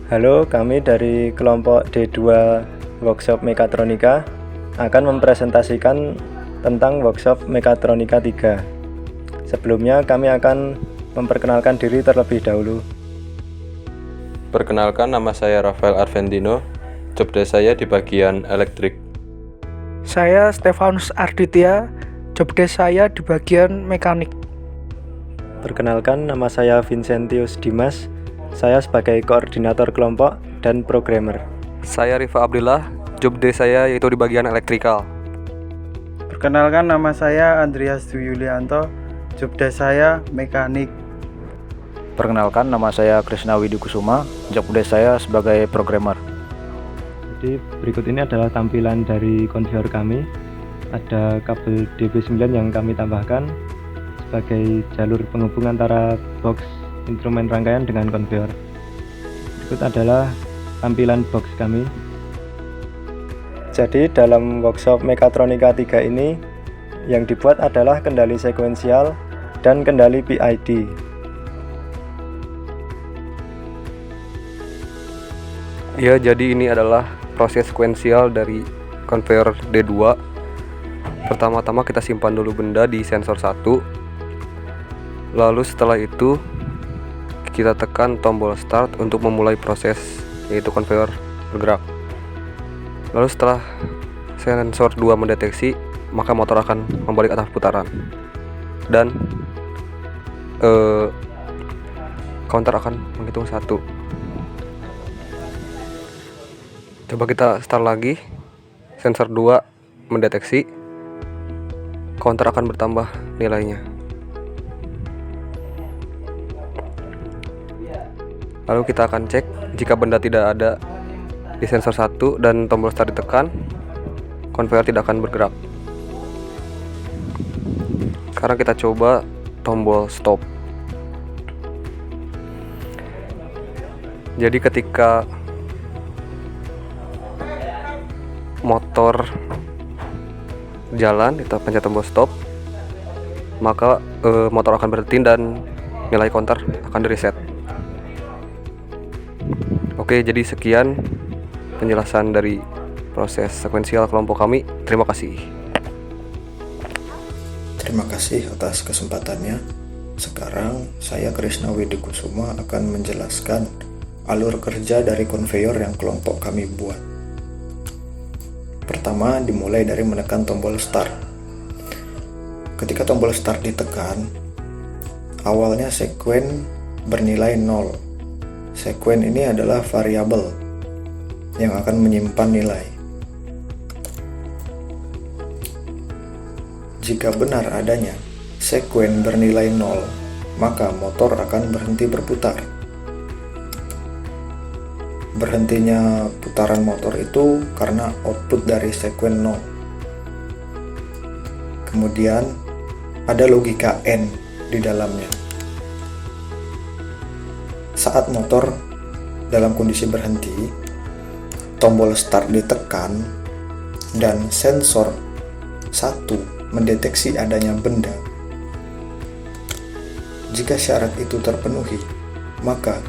Halo, kami dari kelompok D2 Workshop Mekatronika akan mempresentasikan tentang workshop Mekatronika 3. Sebelumnya kami akan memperkenalkan diri terlebih dahulu. Perkenalkan, nama saya Rafael Arvendino, jobdesk saya di bagian elektrik. Saya Stefanus Arditya, jobdesk saya di bagian mekanik. Perkenalkan, nama saya Vincentius Dimas, saya sebagai koordinator kelompok dan programmer. Saya Rifa Abdillah, jobdesk saya yaitu di bagian elektrikal. Perkenalkan, nama saya Andreas Dwi Yulianto, jobdesk saya mekanik. Perkenalkan, nama saya Krisna Widikusuma, jobdesk saya sebagai programmer. Jadi berikut ini adalah tampilan dari konveyor kami. Ada kabel DB9 yang kami tambahkan sebagai jalur penghubung antara box instrumen rangkaian dengan konveyor. Berikut adalah tampilan box kami. Jadi dalam workshop Mekatronika 3 ini yang dibuat adalah kendali sekuensial dan kendali PID. Ya, jadi ini adalah proses sekuensial dari konveyor D2. Pertama-tama kita simpan dulu benda di sensor 1. Lalu setelah itu kita tekan tombol start untuk memulai proses, yaitu konveyor bergerak. Lalu setelah sensor 2 mendeteksi, maka motor akan membalik arah putaran dan counter akan menghitung 1. Coba kita start lagi. Sensor 2 mendeteksi, counter akan bertambah nilainya. Lalu kita akan cek jika benda tidak ada di sensor 1 dan tombol start ditekan, konveyor tidak akan bergerak. Sekarang kita coba tombol stop. Jadi ketika motor jalan, kita pencet tombol stop, maka motor akan berhenti dan nilai counter akan di-reset. Oke, jadi sekian penjelasan dari proses sekuensial kelompok kami. Terima kasih. Terima kasih atas kesempatannya. Sekarang saya Krisna Widikusuma akan menjelaskan alur kerja dari konveyor yang kelompok kami buat. Pertama, dimulai dari menekan tombol start. Ketika tombol start ditekan, awalnya sekuen bernilai 0. Sekuen ini adalah variabel yang akan menyimpan nilai. Jika benar adanya sekuen bernilai 0, maka motor akan berhenti berputar. Berhentinya putaran motor itu karena output dari sekuen 0. Kemudian ada logika N di dalamnya. Saat motor dalam kondisi berhenti, tombol start ditekan dan sensor 1 mendeteksi adanya benda. Jika syarat itu terpenuhi, maka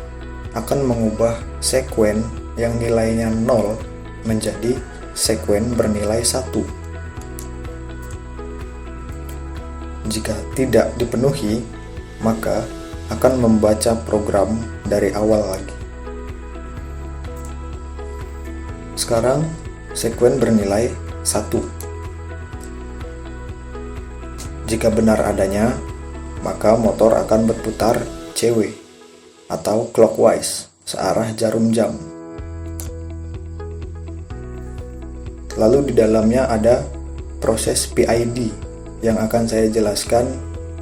akan mengubah sekuen yang nilainya 0 menjadi sekuen bernilai 1. Jika tidak dipenuhi, maka akan membaca program dari awal lagi. Sekarang sekuen bernilai 1. Jika benar adanya, maka motor akan berputar CW atau clockwise, searah jarum jam. Lalu di dalamnya ada proses PID yang akan saya jelaskan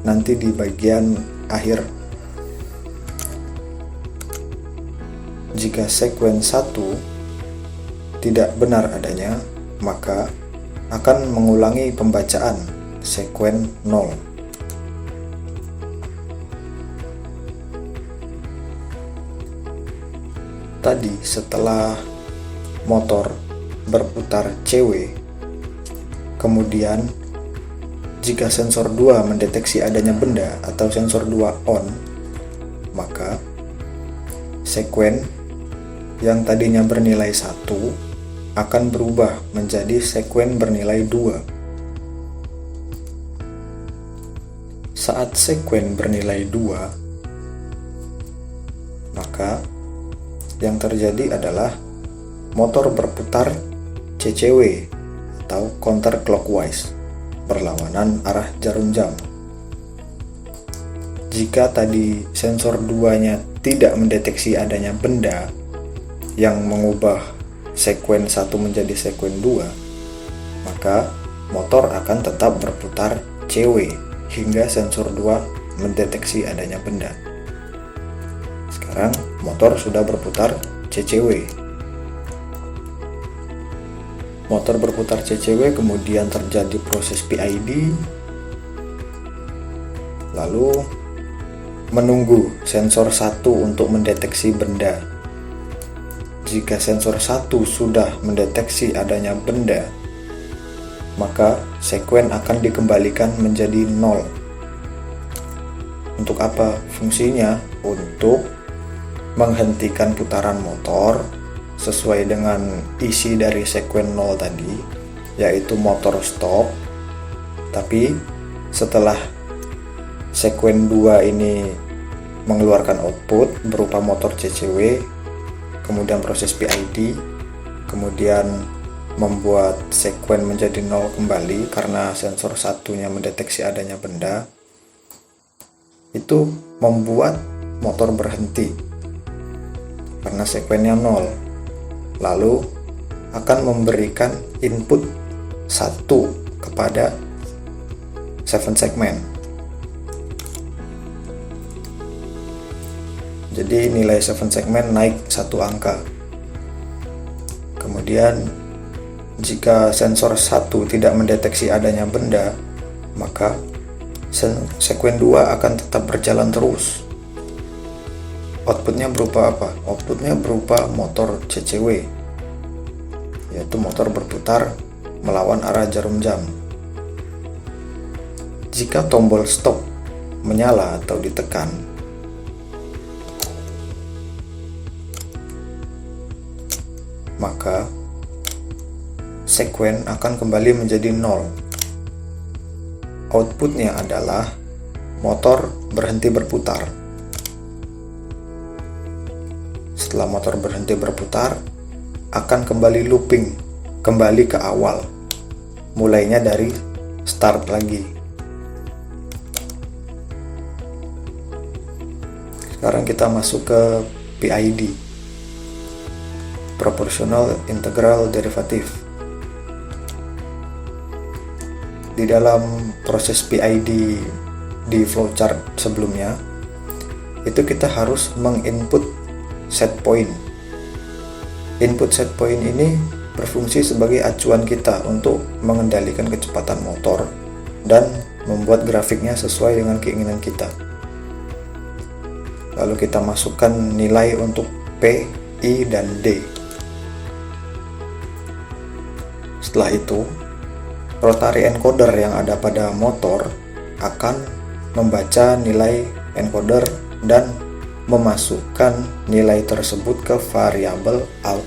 nanti di bagian akhir. Jika sekuen 1 tidak benar adanya, maka akan mengulangi pembacaan sekuen 0. Tadi setelah motor berputar CW, kemudian jika sensor 2 mendeteksi adanya benda atau sensor 2 on, maka sekuen yang tadinya bernilai 1 akan berubah menjadi sekuen bernilai 2. Saat sekuen bernilai 2, maka yang terjadi adalah motor berputar CCW atau counterclockwise, berlawanan arah jarum jam. Jika tadi sensor 2-nya tidak mendeteksi adanya benda yang mengubah sekuen 1 menjadi sekuen 2, maka motor akan tetap berputar CW hingga sensor 2 mendeteksi adanya benda. Sekarang motor sudah berputar CCW. Motor berputar CCW, kemudian terjadi proses PID, lalu menunggu sensor 1 untuk mendeteksi benda. Jika sensor 1 sudah mendeteksi adanya benda, maka sekuen akan dikembalikan menjadi 0. Untuk apa fungsinya? Untuk menghentikan putaran motor sesuai dengan isi dari sekuen 0 tadi, yaitu motor stop. Tapi setelah sekuen 2 ini mengeluarkan output berupa motor CCW, kemudian proses PID, kemudian membuat sekuen menjadi 0 kembali karena sensor 1-nya mendeteksi adanya benda, itu membuat motor berhenti karena sekuennya 0, lalu akan memberikan input 1 kepada 7 segmen. Jadi nilai 7 segmen naik 1 angka. Kemudian jika sensor 1 tidak mendeteksi adanya benda, maka sekuen 2 akan tetap berjalan terus. Outputnya berupa apa? Outputnya berupa motor CCW, yaitu motor berputar melawan arah jarum jam. Jika tombol stop menyala atau ditekan, maka sekuen akan kembali menjadi 0. Outputnya adalah motor berhenti berputar. Setelah motor berhenti berputar, akan kembali looping, kembali ke awal, mulainya dari start lagi. Sekarang kita masuk ke PID, Proportional Integral Derivative. Di dalam proses PID di flowchart sebelumnya, itu kita harus menginput set point. Input set point ini berfungsi sebagai acuan kita untuk mengendalikan kecepatan motor dan membuat grafiknya sesuai dengan keinginan kita. Lalu kita masukkan nilai untuk P, I, dan D. Setelah itu, rotary encoder yang ada pada motor akan membaca nilai encoder dan memasukkan nilai tersebut ke variabel out.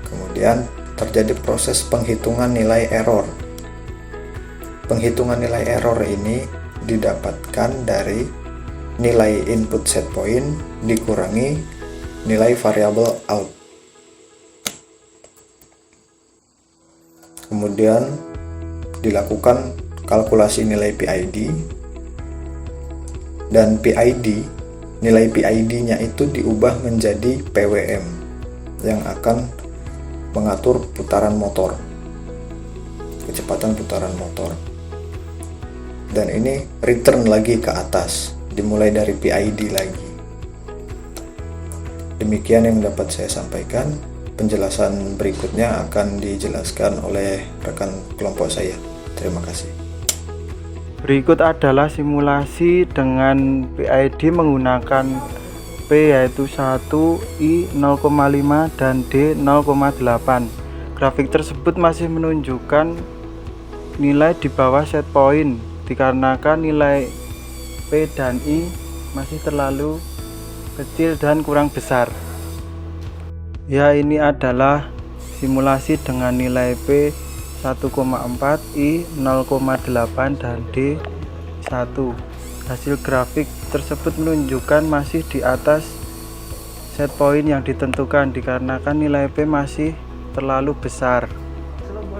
Kemudian terjadi proses penghitungan nilai error. Penghitungan nilai error ini didapatkan dari nilai input set point dikurangi nilai variabel out. Kemudian dilakukan kalkulasi nilai PID, dan nilai PID-nya itu diubah menjadi PWM yang akan mengatur putaran motor, kecepatan putaran motor. Dan ini return lagi ke atas, dimulai dari PID lagi. Demikian yang dapat saya sampaikan. Penjelasan berikutnya akan dijelaskan oleh rekan kelompok saya. Terima kasih. Berikut adalah simulasi dengan PID menggunakan P yaitu 1, I 0,5 dan D 0,8. Grafik tersebut masih menunjukkan nilai di bawah set point dikarenakan nilai P dan I masih terlalu kecil dan kurang besar. Ya, ini adalah simulasi dengan nilai P 1,4, I 0,8 dan D 1. Hasil grafik tersebut menunjukkan masih di atas set point yang ditentukan dikarenakan nilai P masih terlalu besar.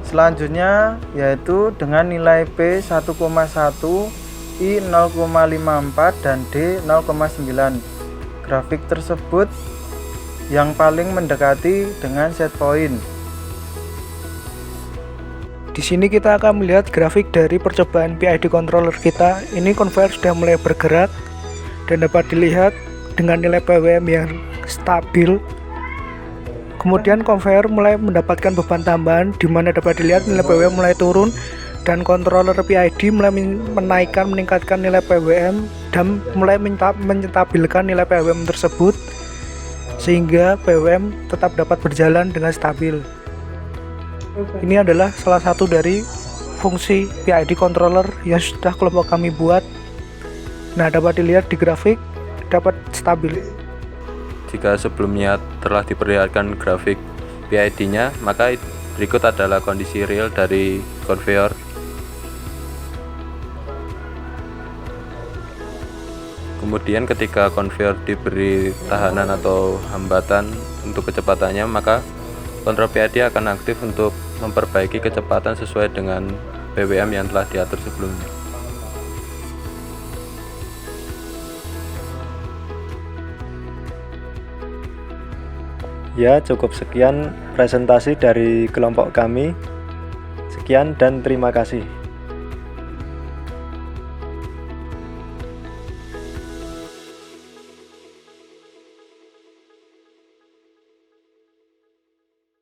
Selanjutnya yaitu dengan nilai P 1,1, I 0,54 dan D 0,9. Grafik tersebut yang paling mendekati dengan set point. Di sini kita akan melihat grafik dari percobaan PID controller kita. Ini conveyor sudah mulai bergerak dan dapat dilihat dengan nilai PWM yang stabil. Kemudian conveyor mulai mendapatkan beban tambahan di mana dapat dilihat nilai PWM mulai turun dan controller PID mulai meningkatkan nilai PWM dan mulai menstabilkan nilai PWM tersebut sehingga PWM tetap dapat berjalan dengan stabil. Ini adalah salah satu dari fungsi PID controller yang sudah kelompok kami buat. Nah, dapat dilihat di grafik dapat stabil. Jika sebelumnya telah diperlihatkan grafik PID-nya, maka berikut adalah kondisi real dari conveyor. Kemudian ketika conveyor diberi tahanan atau hambatan untuk kecepatannya, maka kontrol PID akan aktif untuk memperbaiki kecepatan sesuai dengan PWM yang telah diatur sebelumnya. Ya, cukup sekian presentasi dari kelompok kami. Sekian dan terima kasih.